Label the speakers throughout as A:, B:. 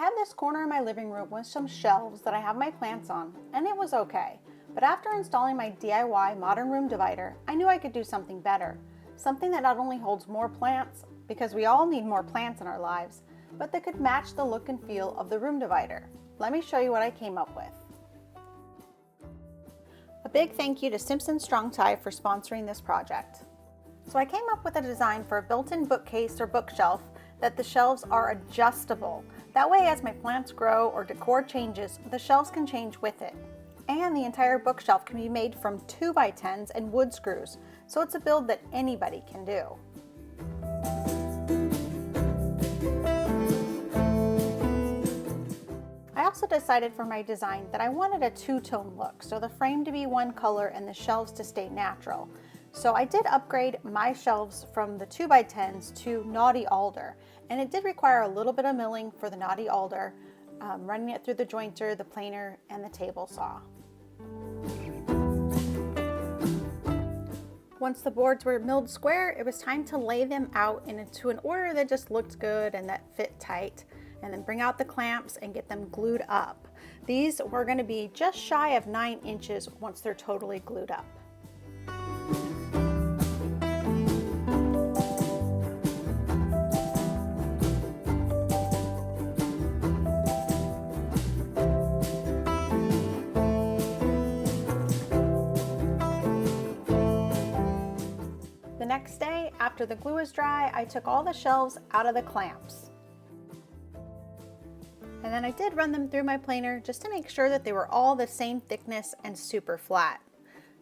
A: had this corner in my living room with some shelves that I have my plants on, and it was okay. But after installing my DIY modern room divider, I knew I could do something better. Something that not only holds more plants, because we all need more plants in our lives, but that could match the look and feel of the room divider. Let me show you what I came up with. A big thank you to Simpson Strong Tie for sponsoring this project. So I came up with a design for a built-in bookcase or bookshelf that the shelves are adjustable. That way, as my plants grow or decor changes, the shelves can change with it. And the entire bookshelf can be made from 2x10s and wood screws, so it's a build that anybody can do. I also decided for my design that I wanted a two-tone look, so the frame to be one color and the shelves to stay natural. So I did upgrade my shelves from the 2x10s to Naughty Alder, and it did require a little bit of milling for the Naughty Alder, running it through the jointer, the planer, and the table saw. Once the boards were milled square, it was time to lay them out into an order that just looked good and that fit tight, and then bring out the clamps and get them glued up. These were going to be just shy of 9 inches once they're totally glued up. The next day, after the glue was dry, I took all the shelves out of the clamps. And then I did run them through my planer just to make sure that they were all the same thickness and super flat.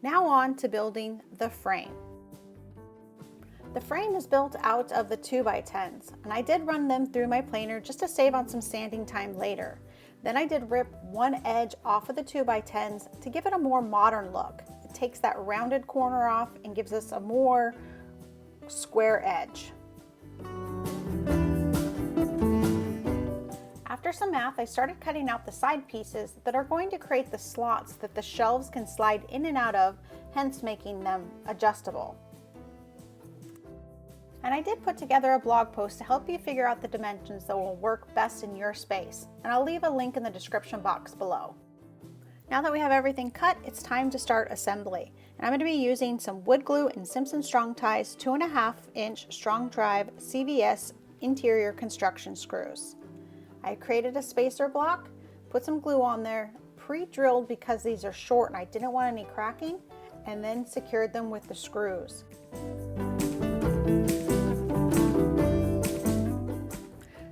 A: Now on to building the frame. The frame is built out of the 2x10s, and I did run them through my planer just to save on some sanding time later. Then I did rip one edge off of the 2x10s to give it a more modern look. It takes that rounded corner off and gives us a more square edge. After some math, I started cutting out the side pieces that are going to create the slots that the shelves can slide in and out of, hence making them adjustable. And I did put together a blog post to help you figure out the dimensions that will work best in your space, and I'll leave a link in the description box below. Now that we have everything cut, it's time to start assembly. And I'm going to be using some wood glue and Simpson Strong Tie's 2.5-inch Strong Drive CVS interior construction screws. I created a spacer block, put some glue on there, pre-drilled because these are short and I didn't want any cracking, and then secured them with the screws.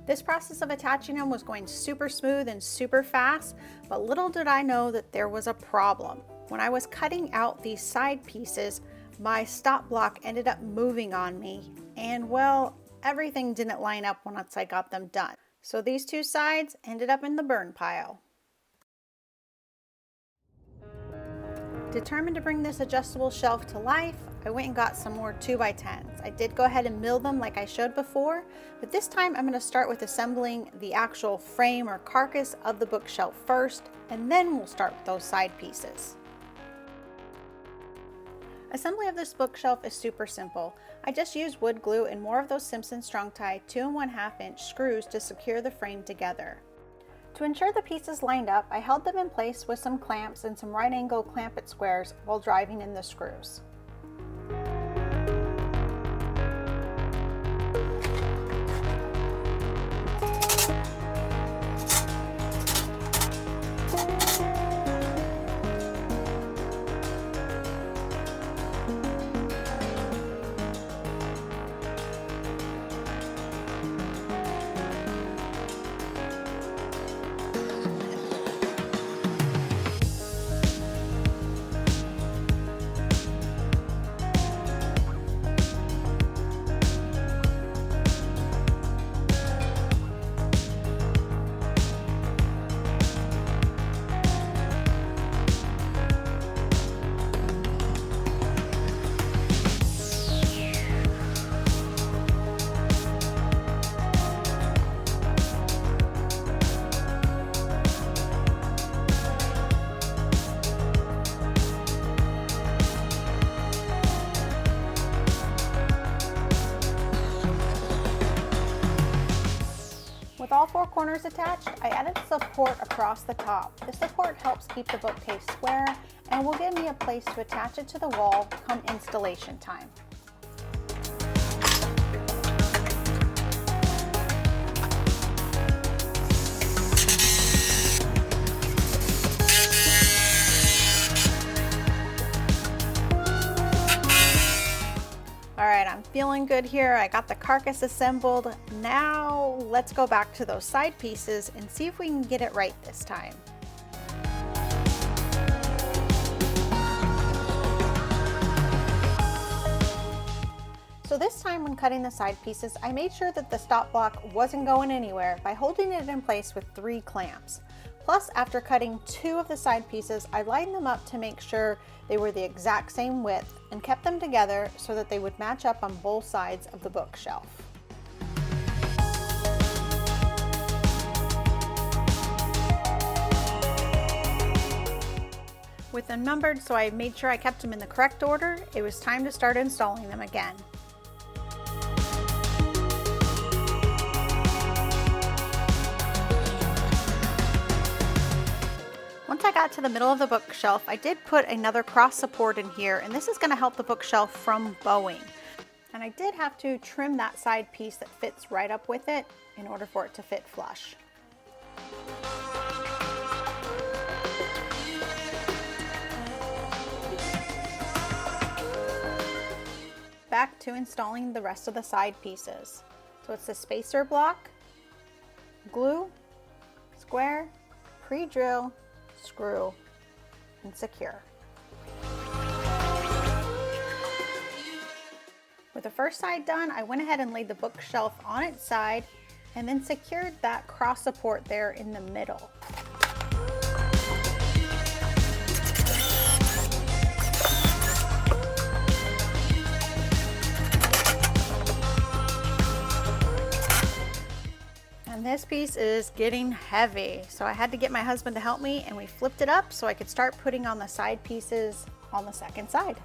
A: This process of attaching them was going super smooth and super fast, but little did I know that there was a problem. When I was cutting out these side pieces, my stop block ended up moving on me, and well, everything didn't line up once I got them done. So these two sides ended up in the burn pile. Determined to bring this adjustable shelf to life, I went and got some more 2x10s. I did go ahead and mill them like I showed before, but this time I'm going to start with assembling the actual frame or carcass of the bookshelf first, and then we'll start with those side pieces. Assembly of this bookshelf is super simple. I just used wood glue and more of those Simpson Strong Tie 2 1/2-inch screws to secure the frame together. To ensure the pieces lined up, I held them in place with some clamps and some right angle clampet squares while driving in the screws. corners attached, I added support across the top. This support helps keep the bookcase square and will give me a place to attach it to the wall come installation time. All right, I'm feeling good here. I got the carcass assembled. Now let's go back to those side pieces and see if we can get it right this time. So this time when cutting the side pieces, I made sure that the stop block wasn't going anywhere by holding it in place with 3 clamps. Plus, after cutting 2 of the side pieces, I lined them up to make sure they were the exact same width and kept them together so that they would match up on both sides of the bookshelf. With them numbered, so I made sure I kept them in the correct order, it was time to start installing them again. Once I got to the middle of the bookshelf, I did put another cross support in here, and this is going to help the bookshelf from bowing. And I did have to trim that side piece that fits right up with it in order for it to fit flush. Back to installing the rest of the side pieces. So it's the spacer block, glue, square, pre-drill, screw, and secure. With the first side done, I went ahead and laid the bookshelf on its side and then secured that cross support there in the middle. And this piece is getting heavy, so I had to get my husband to help me, and we flipped it up so I could start putting on the side pieces on the second side.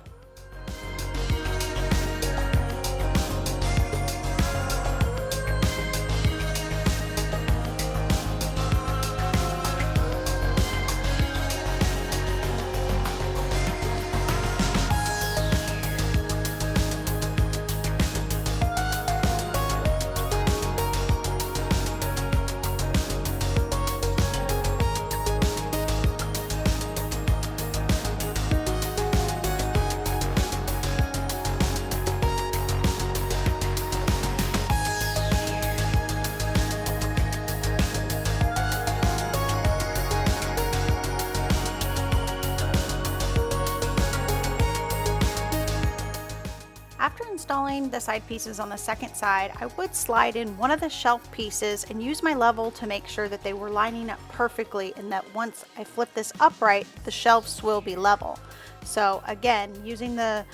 A: After installing the side pieces on the second side, I would slide in one of the shelf pieces and use my level to make sure that they were lining up perfectly, and that once I flip this upright, the shelves will be level. So again, using the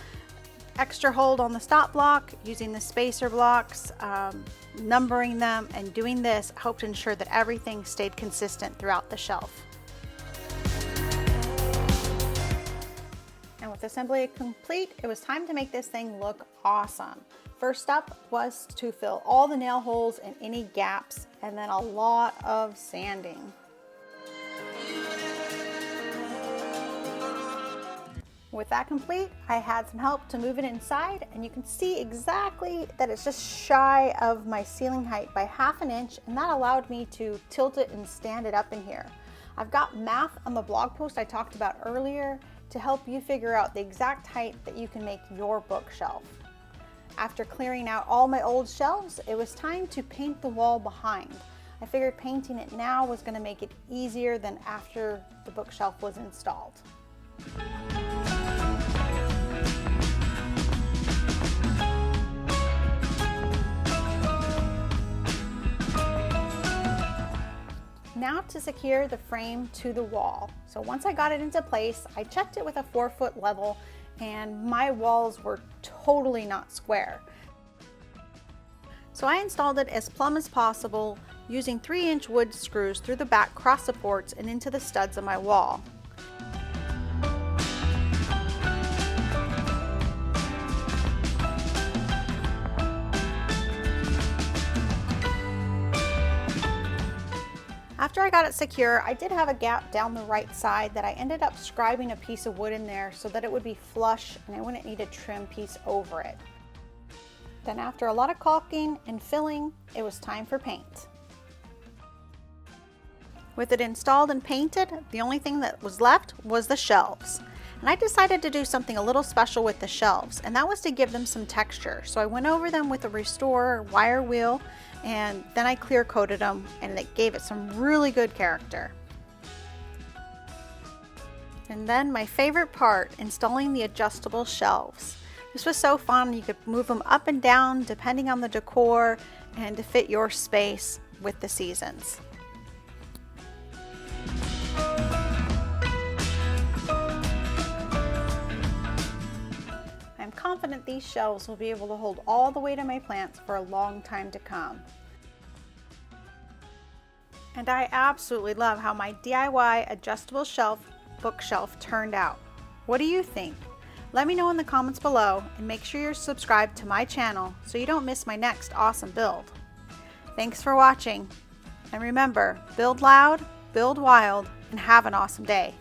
A: extra hold on the stop block, using the spacer blocks, numbering them, and doing this helped to ensure that everything stayed consistent throughout the shelf. And with assembly complete, it was time to make this thing look awesome. First up was to fill all the nail holes and any gaps, and then a lot of sanding. With that complete, I had some help to move it inside, and you can see exactly that it's just shy of my ceiling height by ½ inch, and that allowed me to tilt it and stand it up in here. I've got math on the blog post I talked about earlier to help you figure out the exact height that you can make your bookshelf. After clearing out all my old shelves, it was time to paint the wall behind. I figured painting it now was going to make it easier than after the bookshelf was installed. Now to secure the frame to the wall. So once I got it into place, I checked it with a 4-foot level, and my walls were totally not square. So I installed it as plumb as possible using 3-inch wood screws through the back cross supports and into the studs of my wall. After I got it secure, I did have a gap down the right side that I ended up scribing a piece of wood in there so that it would be flush and I wouldn't need a trim piece over it. Then after a lot of caulking and filling, it was time for paint. With it installed and painted, the only thing that was left was the shelves. And I decided to do something a little special with the shelves, and that was to give them some texture. So I went over them with a Restore wire wheel, and then I clear coated them, and it gave it some really good character. And then my favorite part, installing the adjustable shelves. This was so fun. You could move them up and down depending on the decor and to fit your space with the seasons. I'm confident these shelves will be able to hold all the weight of my plants for a long time to come. And I absolutely love how my DIY adjustable bookshelf turned out. What do you think? Let me know in the comments below, and make sure you're subscribed to my channel so you don't miss my next awesome build. Thanks for watching, and remember, build loud, build wild, and have an awesome day.